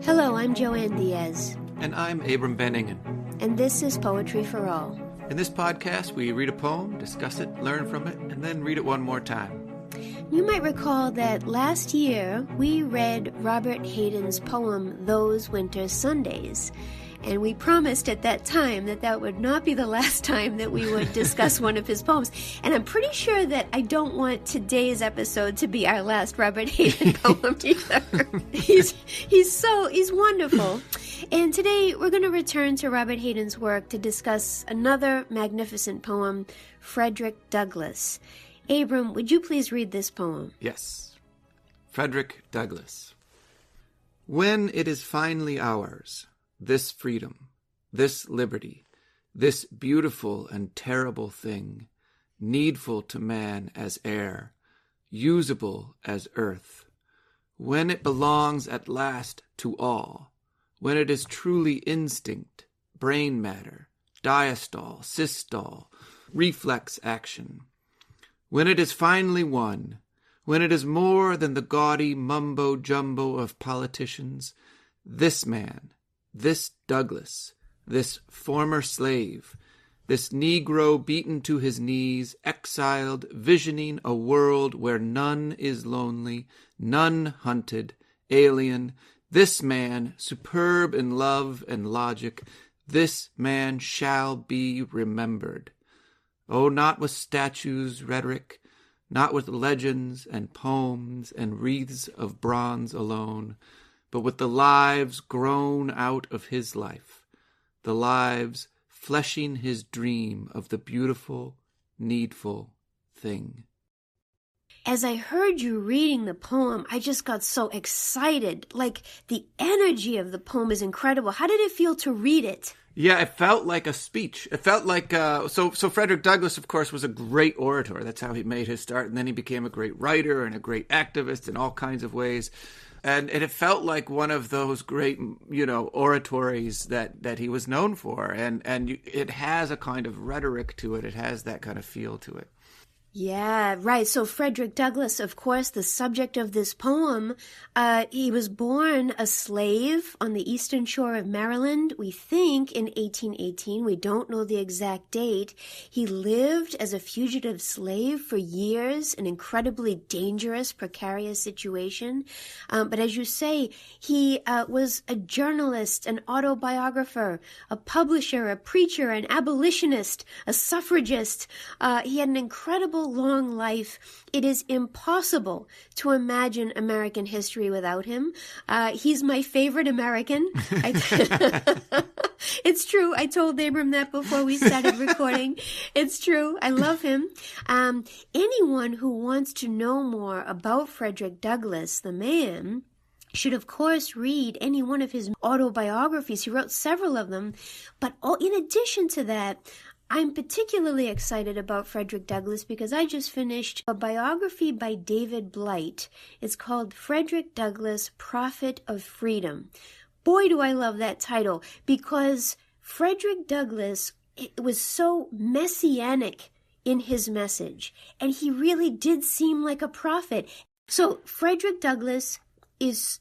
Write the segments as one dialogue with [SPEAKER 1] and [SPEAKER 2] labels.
[SPEAKER 1] Hello, I'm Joanne Diaz.
[SPEAKER 2] And I'm Abram Benningen.
[SPEAKER 1] And this is Poetry for All.
[SPEAKER 2] In this podcast, we read a poem, discuss it, learn from it, and then read it one more time.
[SPEAKER 1] You might recall that last year we read Robert Hayden's poem, Those Winter Sundays. And we promised at that time that that would not be the last time that we would discuss one of his poems. And I'm pretty sure that I don't want today's episode to be our last Robert Hayden poem either. He's wonderful. And today we're going to return to Robert Hayden's work to discuss another magnificent poem, Frederick Douglass. Abram, would you please read this poem?
[SPEAKER 2] Yes. Frederick Douglass. When it is finally ours, this freedom, this liberty, this beautiful and terrible thing, needful to man as air, usable as earth, when it belongs at last to all, when it is truly instinct, brain matter, diastole, systole, reflex action, when it is finally won, when it is more than the gaudy mumbo-jumbo of politicians, this man, this Douglass, this former slave, this Negro beaten to his knees, exiled, visioning a world where none is lonely, none hunted, alien, this man, superb in love and logic, this man shall be remembered. Oh, not with statues, rhetoric, not with legends and poems and wreaths of bronze alone, but with the lives grown out of his life, the lives fleshing his dream of the beautiful, needful thing.
[SPEAKER 1] As I heard you reading the poem, I just got so excited. Like, the energy of the poem is incredible. How did it feel to read it?
[SPEAKER 2] Yeah, it felt like a speech. It felt like, so Frederick Douglass, of course, was a great orator. That's how he made his start. And then he became a great writer and a great activist in all kinds of ways. And it felt like one of those great, oratories that he was known for. And it has a kind of rhetoric to it. It has that kind of feel to it.
[SPEAKER 1] Yeah, right. So Frederick Douglass, of course, the subject of this poem, he was born a slave on the eastern shore of Maryland, we think in 1818. We don't know the exact date. He lived as a fugitive slave for years, an incredibly dangerous, precarious situation. But as you say, he was a journalist, an autobiographer, a publisher, a preacher, an abolitionist, a suffragist. He had an incredible long life. It is impossible to imagine American history without him. He's my favorite American. It's true. I told Abram that before we started recording. It's true. I love him. Anyone who wants to know more about Frederick Douglass, the man, should, of course, read any one of his autobiographies. He wrote several of them. But in addition to that, I'm particularly excited about Frederick Douglass because I just finished a biography by David Blight. It's called Frederick Douglass, Prophet of Freedom. Boy, do I love that title, because Frederick Douglass was so messianic in his message, and he really did seem like a prophet. So Frederick Douglass he's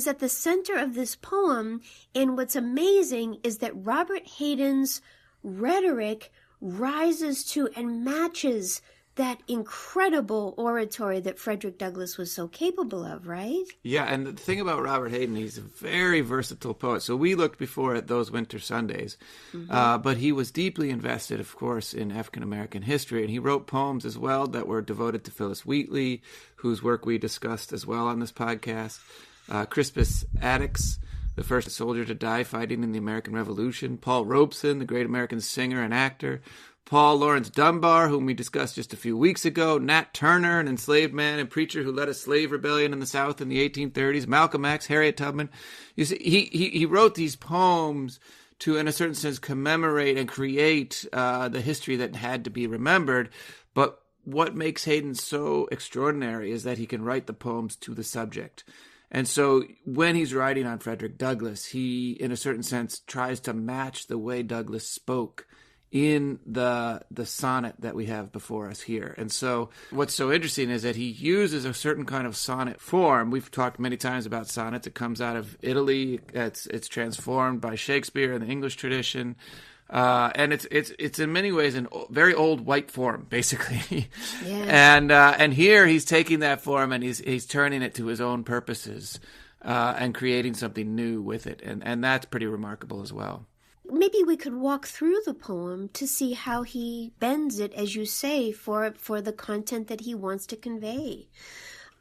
[SPEAKER 1] at the center of this poem, and what's amazing is that Robert Hayden's rhetoric rises to and matches that incredible oratory that Frederick Douglass was so capable of, right?
[SPEAKER 2] Yeah, and the thing about Robert Hayden, he's a very versatile poet. So we looked before at Those Winter Sundays, but he was deeply invested, of course, in African-American history, and he wrote poems as well that were devoted to Phyllis Wheatley, whose work we discussed as well on this podcast, Crispus Attucks, the first soldier to die fighting in the American Revolution, Paul Robeson, the great American singer and actor, Paul Laurence Dunbar, whom we discussed just a few weeks ago, Nat Turner, an enslaved man and preacher who led a slave rebellion in the South in the 1830s, Malcolm X, Harriet Tubman. You see, he wrote these poems to, in a certain sense, commemorate and create the history that had to be remembered. But what makes Hayden so extraordinary is that he can write the poems to the subject. And so when he's writing on Frederick Douglass, he, in a certain sense, tries to match the way Douglass spoke in the sonnet that we have before us here. And so what's so interesting is that he uses a certain kind of sonnet form. We've talked many times about sonnets. It comes out of Italy. It's transformed by Shakespeare in the English tradition. And it's in many ways a very old white form, basically. Yeah. And here he's taking that form and he's turning it to his own purposes, and creating something new with it. And that's pretty remarkable as well.
[SPEAKER 1] Maybe we could walk through the poem to see how he bends it, as you say, for the content that he wants to convey.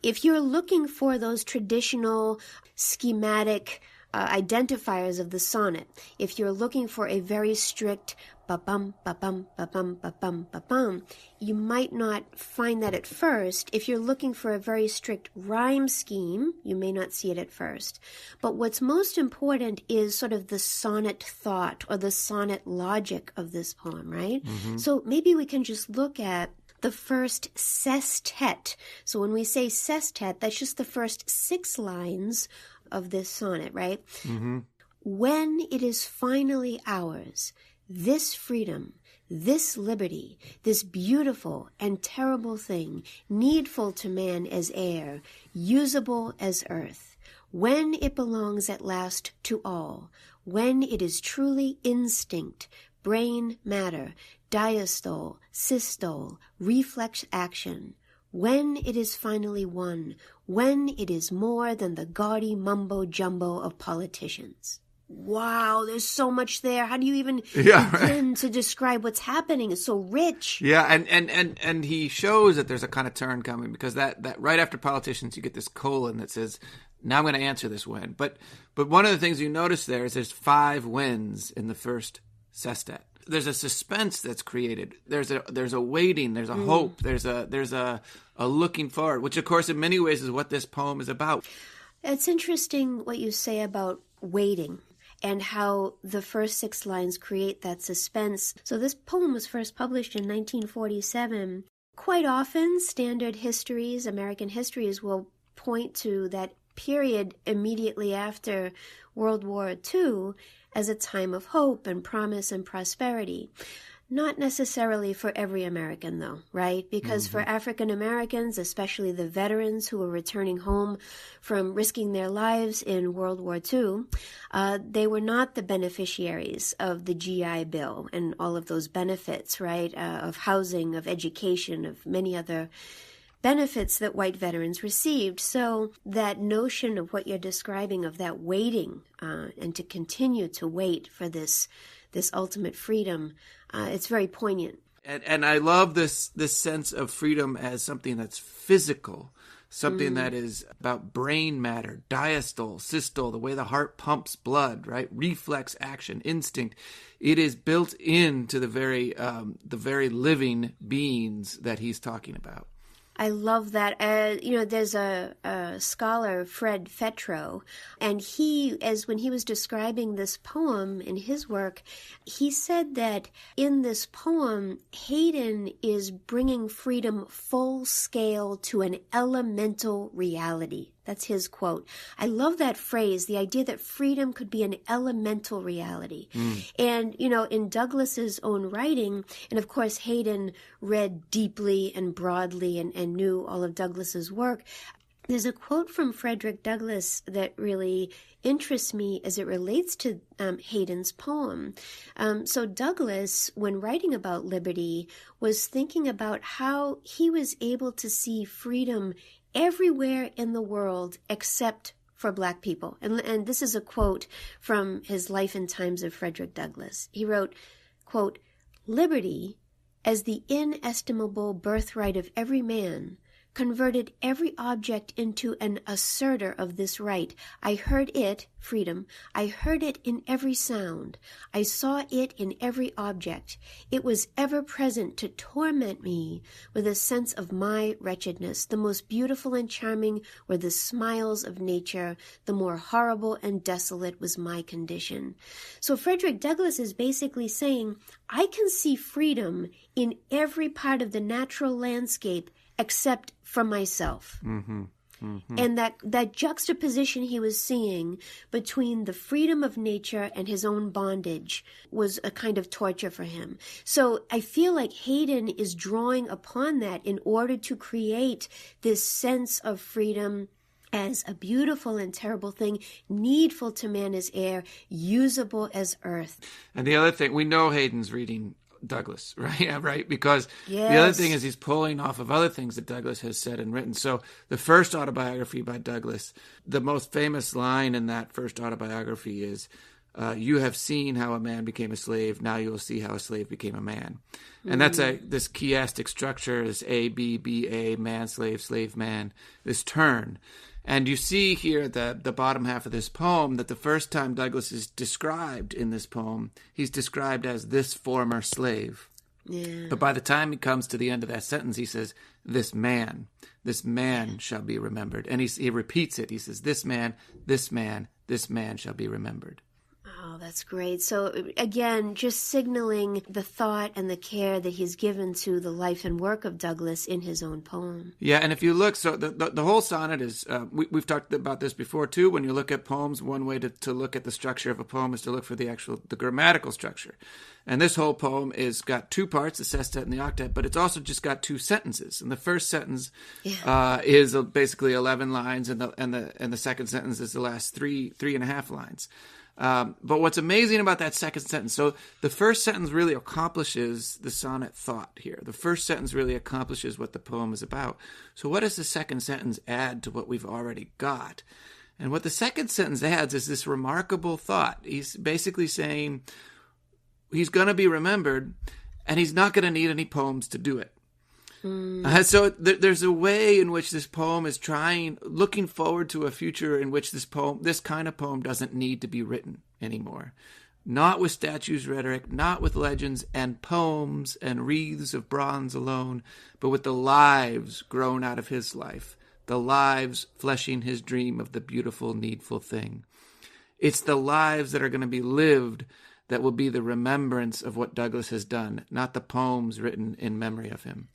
[SPEAKER 1] If you're looking for those traditional schematic identifiers of the sonnet, if you're looking for a very strict ba-bum, ba-bum, ba-bum, ba-bum, ba-bum, you might not find that at first. If you're looking for a very strict rhyme scheme, you may not see it at first. But what's most important is sort of the sonnet thought or the sonnet logic of this poem, right? Mm-hmm. So maybe we can just look at the first sestet. So when we say sestet, that's just the first 6 lines of this sonnet, right? Mm-hmm. When it is finally ours, this freedom, this liberty, this beautiful and terrible thing, needful to man as air, usable as earth, when it belongs at last to all, when it is truly instinct, brain matter, diastole, systole, reflex action, when it is finally one, when it is more than the gaudy mumbo-jumbo of politicians. Wow, there's so much there. How do you even begin to describe what's happening? It's so rich.
[SPEAKER 2] Yeah, and he shows that there's a kind of turn coming, because that right after politicians, you get this colon that says, now I'm going to answer this when. But one of the things you notice there is there's 5 whens in the first sestet. There's a suspense that's created. There's a waiting. There's a hope. There's a looking forward, which of course in many ways is what this poem is about.
[SPEAKER 1] It's interesting what you say about waiting and how the first 6 lines create that suspense. So this poem was first published in 1947. Quite often, standard histories, American histories, will point to that period immediately after World War II as a time of hope and promise and prosperity. Not necessarily for every American, though, right? Because for African Americans, especially the veterans who were returning home from risking their lives in World War II, they were not the beneficiaries of the GI Bill and all of those benefits, right? Of housing, of education, of many other benefits that white veterans received. So that notion of what you're describing, of that waiting and to continue to wait for this ultimate freedom, it's very poignant.
[SPEAKER 2] And I love this sense of freedom as something that's physical, something that is about brain matter, diastole, systole, the way the heart pumps blood, right? Reflex action, instinct. It is built into the very living beings that he's talking about.
[SPEAKER 1] I love that. There's a scholar, Fred Fetrow, and when he was describing this poem in his work, he said that in this poem, Hayden is bringing freedom full scale to an elemental reality. That's his quote. I love that phrase, the idea that freedom could be an elemental reality. And, in Douglass's own writing, and of course Hayden read deeply and broadly and knew all of Douglass's work, there's a quote from Frederick Douglass that really interests me as it relates to Hayden's poem. So Douglass, when writing about liberty, was thinking about how he was able to see freedom everywhere in the world except for Black people. And this is a quote from his Life and Times of Frederick Douglass. He wrote, quote, "Liberty, as the inestimable birthright of every man, converted every object into an asserter of this right. I heard it, freedom, I heard it in every sound. I saw it in every object. It was ever present to torment me with a sense of my wretchedness. The most beautiful and charming were the smiles of nature. The more horrible and desolate was my condition." So Frederick Douglass is basically saying, I can see freedom in every part of the natural landscape except for myself. Mm-hmm. And that juxtaposition he was seeing between the freedom of nature and his own bondage was a kind of torture for him. So I feel like Hayden is drawing upon that in order to create this sense of freedom as a beautiful and terrible thing, needful to man as air, usable as earth.
[SPEAKER 2] And the other thing, we know Hayden's reading Douglass, right? Yeah, right? Because
[SPEAKER 1] Yes.
[SPEAKER 2] the other thing is he's pulling off of other things that Douglass has said and written. So the first autobiography by Douglass, the most famous line in that first autobiography is, you have seen how a man became a slave, now you will see how a slave became a man. And that's this chiastic structure, this A, B, B, A, man, slave, man, this turn. And you see here at the bottom half of this poem that the first time Douglass is described in this poem, he's described as this former slave.
[SPEAKER 1] Yeah.
[SPEAKER 2] But by the time he comes to the end of that sentence, he says, this man shall be remembered. And he repeats it. He says, this man shall be remembered.
[SPEAKER 1] Oh, that's great. So again, just signaling the thought and the care that he's given to the life and work of Douglass in his own poem.
[SPEAKER 2] Yeah, and if you look, so the whole sonnet is, we've talked about this before too, when you look at poems, one way to look at the structure of a poem is to look for the grammatical structure. And this whole poem is got two parts, the sestet and the octet, but it's also just got two sentences. And the first sentence is basically 11 lines, and the second sentence is the last three and a half lines. But what's amazing about that second sentence, so the first sentence really accomplishes the sonnet thought here. The first sentence really accomplishes what the poem is about. So what does the second sentence add to what we've already got? And what the second sentence adds is this remarkable thought. He's basically saying he's going to be remembered, and he's not going to need any poems to do it. So there's a way in which this poem is looking forward to a future in which this kind of poem doesn't need to be written anymore. Not with statues, rhetoric, not with legends and poems and wreaths of bronze alone, but with the lives grown out of his life, the lives fleshing his dream of the beautiful, needful thing. It's the lives that are going to be lived that will be the remembrance of what Douglass has done, not the poems written in memory of him.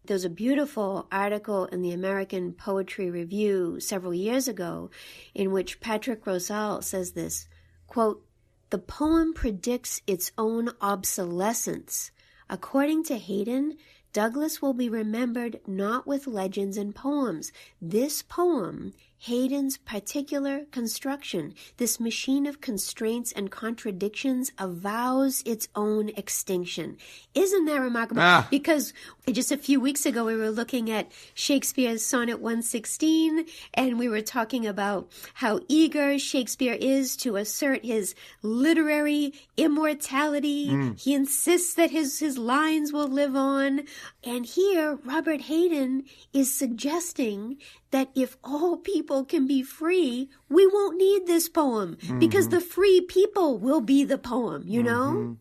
[SPEAKER 1] There was a beautiful article in the American Poetry Review several years ago in which Patrick Rosal says this, quote, "The poem predicts its own obsolescence. According to Hayden, Douglass will be remembered not with legends and poems. This poem, Hayden's particular construction, this machine of constraints and contradictions, avows its own extinction." Isn't that remarkable? Because just a few weeks ago, we were looking at Shakespeare's Sonnet 116, and we were talking about how eager Shakespeare is to assert his literary immortality. He insists that his lines will live on. And here, Robert Hayden is suggesting that if all people can be free, we won't need this poem because the free people will be the poem, you know?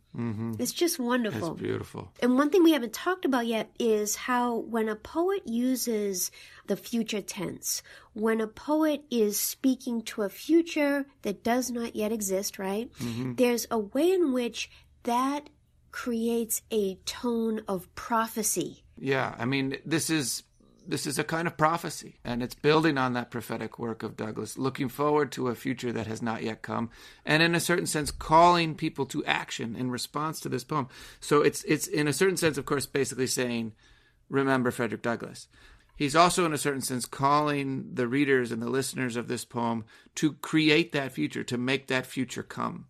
[SPEAKER 1] It's just wonderful.
[SPEAKER 2] That's beautiful.
[SPEAKER 1] And one thing we haven't talked about yet is how when a poet uses the future tense, when a poet is speaking to a future that does not yet exist, right? There's a way in which that creates a tone of prophecy.
[SPEAKER 2] Yeah, I mean, this is a kind of prophecy, and it's building on that prophetic work of Douglass, looking forward to a future that has not yet come, and in a certain sense, calling people to action in response to this poem. So it's in a certain sense, of course, basically saying, remember Frederick Douglass. He's also, in a certain sense, calling the readers and the listeners of this poem to create that future, to make that future come.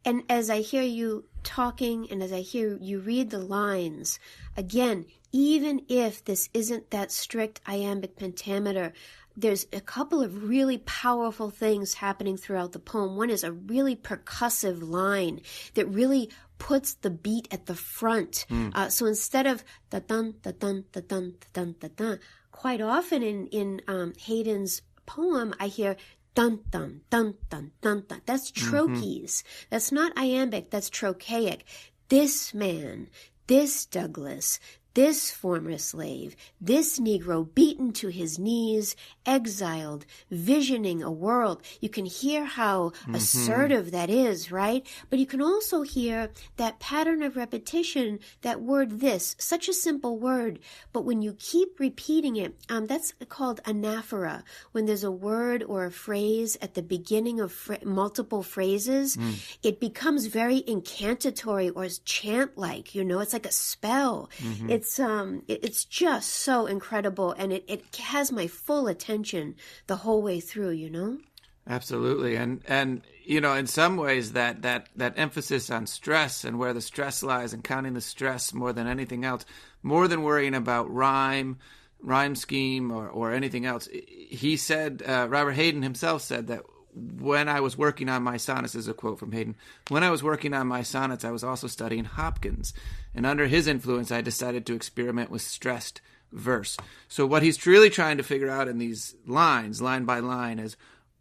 [SPEAKER 1] And as I hear you talking and as I hear you read the lines, again, even if this isn't that strict iambic pentameter, there's a couple of really powerful things happening throughout the poem. One is a really percussive line that really puts the beat at the front. So instead of da-dun, da-dun, da-dun, da-dun, da-dun, quite often in Hayden's poem, I hear dun, dun, dun, dun, dun, dun. That's trochees. That's not iambic, that's trochaic. This man, this Douglass, this former slave, this Negro beaten to his knees, exiled, visioning a world. You can hear how assertive that is, right? But you can also hear that pattern of repetition, that word this, such a simple word, but when you keep repeating it, that's called anaphora. When there's a word or a phrase at the beginning of multiple phrases, it becomes very incantatory or chant-like, it's like a spell. It's just so incredible, and it has my full attention the whole way through,
[SPEAKER 2] Absolutely. And in some ways that emphasis on stress and where the stress lies and counting the stress more than anything else, more than worrying about rhyme scheme or anything else. He said, Robert Hayden himself said that when I was working on my sonnets, this is a quote from Hayden, when I was working on my sonnets, I was also studying Hopkins. And under his influence, I decided to experiment with stressed verse. So what he's really trying to figure out in these lines, line by line, is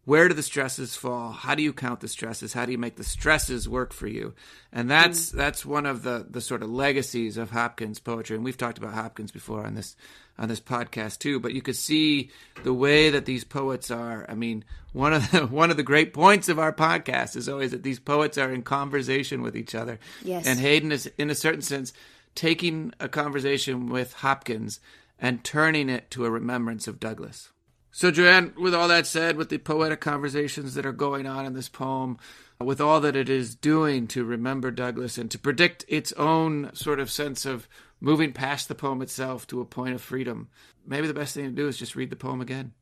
[SPEAKER 2] where do the stresses fall? How do you count the stresses? How do you make the stresses work for you? And that's one of the sort of legacies of Hopkins poetry. And we've talked about Hopkins before on this podcast too. But you could see the way that these poets are. I mean, one of the great points of our podcast is always that these poets are in conversation with each other.
[SPEAKER 1] Yes.
[SPEAKER 2] And Hayden is, in a certain sense, taking a conversation with Hopkins and turning it to a remembrance of Douglass. So, Joanne, with all that said, with the poetic conversations that are going on in this poem, with all that it is doing to remember Douglass and to predict its own sort of sense of moving past the poem itself to a point of freedom, maybe the best thing to do is just read the poem again.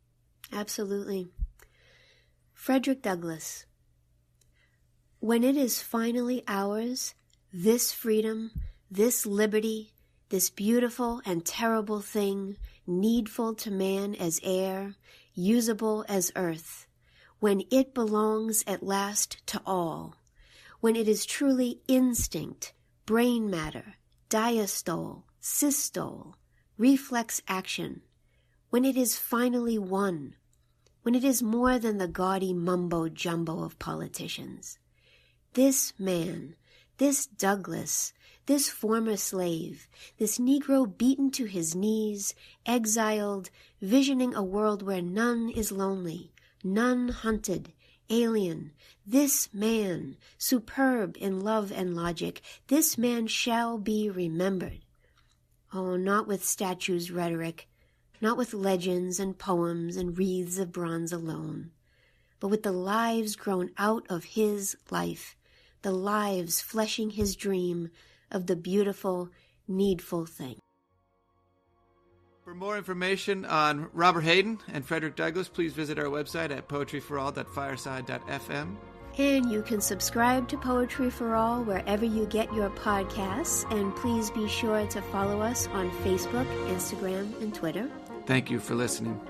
[SPEAKER 1] Absolutely. Frederick Douglass. When it is finally ours, this freedom, this liberty, this beautiful and terrible thing, needful to man as air, usable as earth, when it belongs at last to all, when it is truly instinct, brain matter, diastole, systole, reflex action, when it is finally one, when it is more than the gaudy mumbo-jumbo of politicians. This man, this Douglass, this former slave, this Negro beaten to his knees, exiled, visioning a world where none is lonely, none hunted, alien, this man, superb in love and logic, this man shall be remembered. Oh, not with statues' rhetoric, not with legends and poems and wreaths of bronze alone, but with the lives grown out of his life, the lives fleshing his dream of the beautiful, needful thing.
[SPEAKER 2] For more information on Robert Hayden and Frederick Douglass, please visit our website at poetryforall.fireside.fm.
[SPEAKER 1] And you can subscribe to Poetry for All wherever you get your podcasts. And please be sure to follow us on Facebook, Instagram, and Twitter.
[SPEAKER 2] Thank you for listening.